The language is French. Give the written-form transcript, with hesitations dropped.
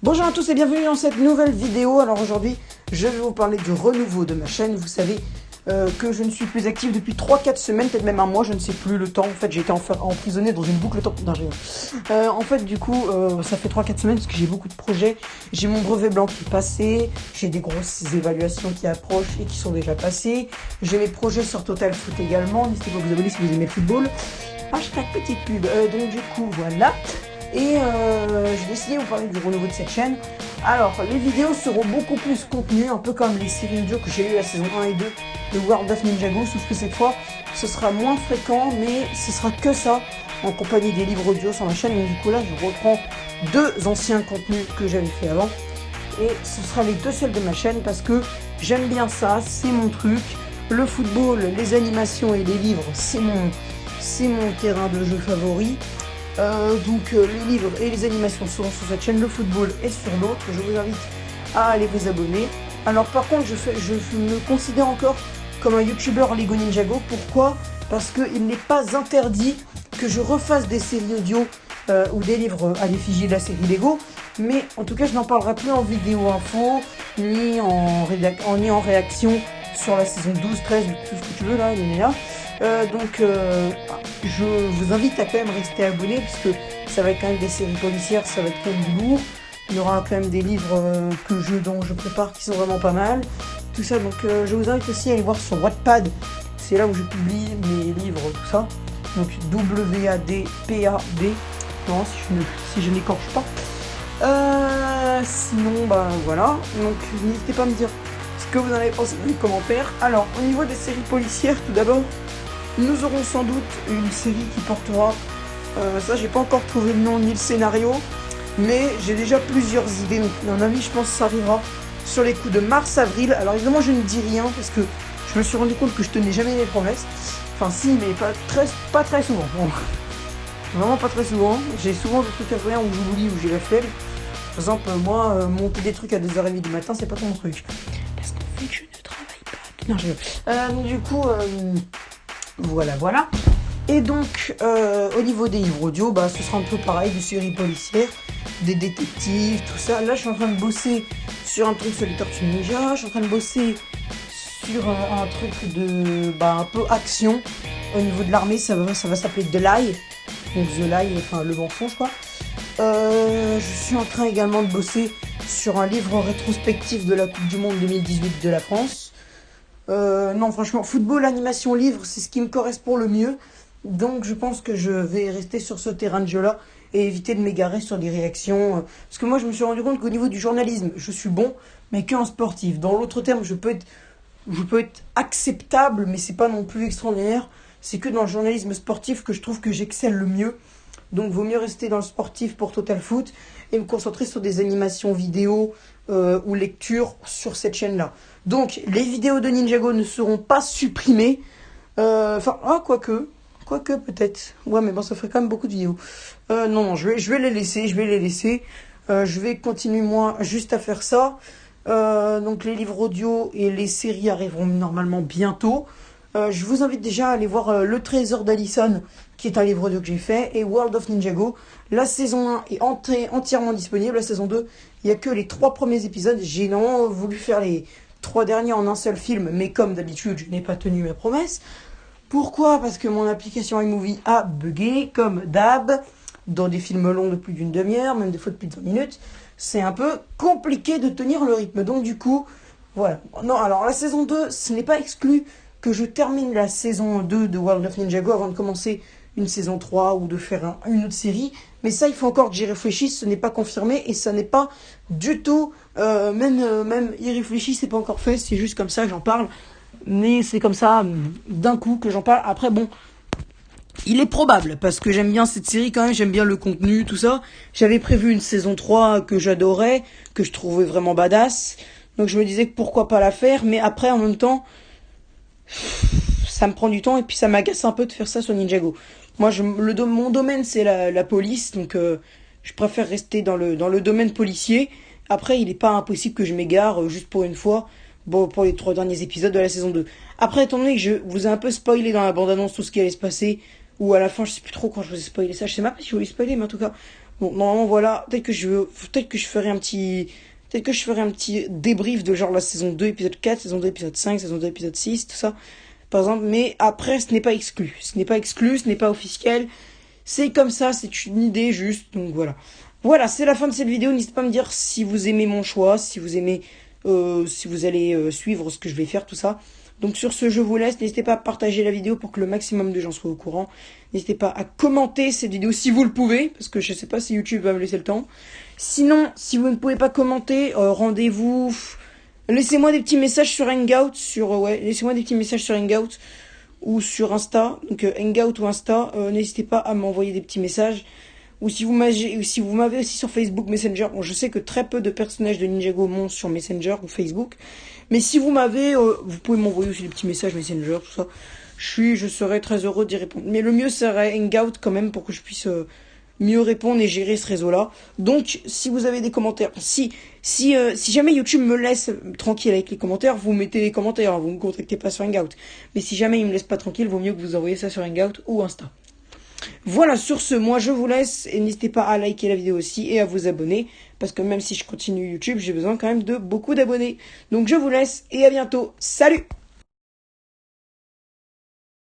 Bonjour à tous et bienvenue dans cette nouvelle vidéo. Alors aujourd'hui, je vais vous parler du renouveau de ma chaîne. Vous savez que je ne suis plus active depuis 3-4 semaines, peut-être même un mois, je ne sais plus le temps. En fait, j'ai été emprisonné dans une boucle temps. Non, en fait, du coup, ça fait 3-4 semaines parce que j'ai beaucoup de projets. J'ai mon brevet blanc qui est passé, j'ai des grosses évaluations qui approchent et qui sont déjà passées. J'ai mes projets sur Total Foot également. N'hésitez pas à vous abonner si vous aimez le football. Hashtag petite pub. Donc du coup, voilà. Et j'ai décidé de vous parler du renouveau de cette chaîne. Alors, les vidéos seront beaucoup plus contenues, un peu comme les séries audio que j'ai eu la saison 1 et 2 de World of Ninjago, sauf que cette fois, ce sera moins fréquent, mais ce sera que ça, en compagnie des livres audio sur ma chaîne. Donc du coup là, je reprends deux anciens contenus que j'avais fait avant. Et ce sera les deux seuls de ma chaîne parce que j'aime bien ça, c'est mon truc. Le football, les animations et les livres, c'est mon terrain de jeu favori. Donc les livres et les animations seront sur cette chaîne, le football est sur l'autre. Je vous invite à aller vous abonner. Alors par contre, je me considère encore comme un youtubeur Lego Ninjago. Pourquoi ? Parce qu'il n'est pas interdit que je refasse des séries audio ou des livres à l'effigie de la série Lego. Mais en tout cas, je n'en parlerai plus en vidéo info, ni en réaction sur la saison 12, 13, tout ce que tu veux là, je vous invite à quand même rester abonné parce que ça va être quand même des séries policières, ça va être quand même du lourd. Il y aura quand même des livres dont je prépare qui sont vraiment pas mal. Tout ça, donc je vous invite aussi à aller voir sur Wattpad. C'est là où je publie mes livres, tout ça. Donc W-A-D-P-A-D. Non, si je n'écorche pas. Sinon, bah voilà. Donc n'hésitez pas à me dire ce que vous en avez pensé dans les commentaires. Alors, au niveau des séries policières, tout d'abord, nous aurons sans doute une série qui portera, ça j'ai pas encore trouvé le nom ni le scénario, mais j'ai déjà plusieurs idées. Donc à mon avis, je pense que ça arrivera sur les coups de mars-avril. Alors évidemment, je ne dis rien parce que je me suis rendu compte que je tenais jamais mes promesses. Enfin si, mais pas très souvent. Bon. Vraiment pas très souvent. J'ai souvent des trucs à faire où j'oublie, où j'ai la flemme. Par exemple, moi, monter des trucs à 2h30 du matin, c'est pas ton truc. Parce qu'en fait, je ne travaille pas. Non, donc du coup... Voilà. Et donc, au niveau des livres audio, bah, ce sera un peu pareil, des séries policières, des détectives, tout ça. Là, je suis en train de bosser sur un truc sur les Tortues Ninja. Je suis en train de bosser sur un truc un peu action. Au niveau de l'armée, ça va s'appeler The Lie. Donc The Lie, enfin le mensonge, quoi. Je suis en train également de bosser sur un livre rétrospectif de la Coupe du Monde 2018 de la France. Non, franchement, football, animation, livre, c'est ce qui me correspond le mieux. Donc, je pense que je vais rester sur ce terrain de jeu-là et éviter de m'égarer sur des réactions. Parce que moi, je me suis rendu compte qu'au niveau du journalisme, je suis bon, mais qu'en sportif. Dans l'autre terme, je peux être acceptable, mais c'est pas non plus extraordinaire. C'est que dans le journalisme sportif que je trouve que j'excelle le mieux. Donc, vaut mieux rester dans le sportif pour Total Foot et me concentrer sur des animations vidéo ou lecture sur cette chaîne-là. Donc, les vidéos de Ninjago ne seront pas supprimées. Quoique peut-être. Ouais, mais bon, ça ferait quand même beaucoup de vidéos. Non, je vais les laisser. Je vais continuer, moi, juste à faire ça. Donc, les livres audio et les séries arriveront normalement bientôt. Je vous invite déjà à aller voir Le Trésor d'Allison, qui est un livre audio que j'ai fait, et World of Ninjago. La saison 1 est entièrement disponible. La saison 2, il n'y a que les 3 premiers épisodes. J'ai non voulu faire les 3 derniers en un seul film, mais comme d'habitude, je n'ai pas tenu ma promesse. Pourquoi ? Parce que mon application iMovie a bugué, comme d'hab, dans des films longs de plus d'une demi-heure, même des fois de plus de 20 minutes. C'est un peu compliqué de tenir le rythme. Donc du coup, voilà. Non, alors la saison 2, ce n'est pas exclu que je termine la saison 2 de World of Ninjago avant de commencer une saison 3 ou de faire une autre série. Mais ça, il faut encore que j'y réfléchisse. Ce n'est pas confirmé et ça n'est pas du tout... même y réfléchir, c'est pas encore fait. C'est juste comme ça que j'en parle. Mais c'est comme ça, d'un coup, que j'en parle. Après, bon, il est probable, parce que j'aime bien cette série quand même. J'aime bien le contenu, tout ça. J'avais prévu une saison 3 que j'adorais, que je trouvais vraiment badass. Donc je me disais que pourquoi pas la faire. Mais après, en même temps... ça me prend du temps et puis ça m'agace un peu de faire ça sur Ninjago. Moi, mon domaine, c'est la police, donc je préfère rester dans le domaine policier. Après, il n'est pas impossible que je m'égare juste pour une fois, bon, pour les 3 derniers épisodes de la saison 2. Après, étant donné que je vous ai un peu spoilé dans la bande-annonce tout ce qui allait se passer, ou à la fin, je sais plus trop quand je vous ai spoilé ça, je sais même pas si je vous ai spoilé, mais en tout cas, Bon, normalement, voilà. Peut-être que je ferai un petit... Peut-être que je ferai un petit débrief de genre la saison 2, épisode 4, saison 2, épisode 5, saison 2, épisode 6, tout ça. Par exemple, mais après, ce n'est pas exclu. Ce n'est pas exclu, ce n'est pas officiel. C'est comme ça, c'est une idée juste, donc voilà. Voilà, c'est la fin de cette vidéo. N'hésitez pas à me dire si vous aimez mon choix, si vous aimez, si vous allez suivre ce que je vais faire, tout ça. Donc sur ce, je vous laisse. N'hésitez pas à partager la vidéo pour que le maximum de gens soient au courant. N'hésitez pas à commenter cette vidéo si vous le pouvez, parce que je sais pas si YouTube va me laisser le temps. Sinon, si vous ne pouvez pas commenter, rendez-vous. Laissez-moi des petits messages sur Hangout, laissez-moi des petits messages sur Hangout ou sur Insta. Donc Hangout ou Insta, n'hésitez pas à m'envoyer des petits messages. Ou si vous m'avez aussi sur Facebook Messenger. Bon, je sais que très peu de personnages de Ninjago m'ont sur Messenger ou Facebook. Mais si vous m'avez, vous pouvez m'envoyer aussi des petits messages Messenger, tout ça. Je serais très heureux d'y répondre. Mais le mieux serait Hangout quand même pour que je puisse mieux répondre et gérer ce réseau-là. Donc, si vous avez des commentaires, si jamais YouTube me laisse tranquille avec les commentaires, vous mettez les commentaires, hein, vous me contactez pas sur Hangout. Mais si jamais il me laisse pas tranquille, vaut mieux que vous envoyez ça sur Hangout ou Insta. Voilà, sur ce, moi je vous laisse et n'hésitez pas à liker la vidéo aussi et à vous abonner parce que même si je continue YouTube, j'ai besoin quand même de beaucoup d'abonnés. Donc je vous laisse et à bientôt. Salut!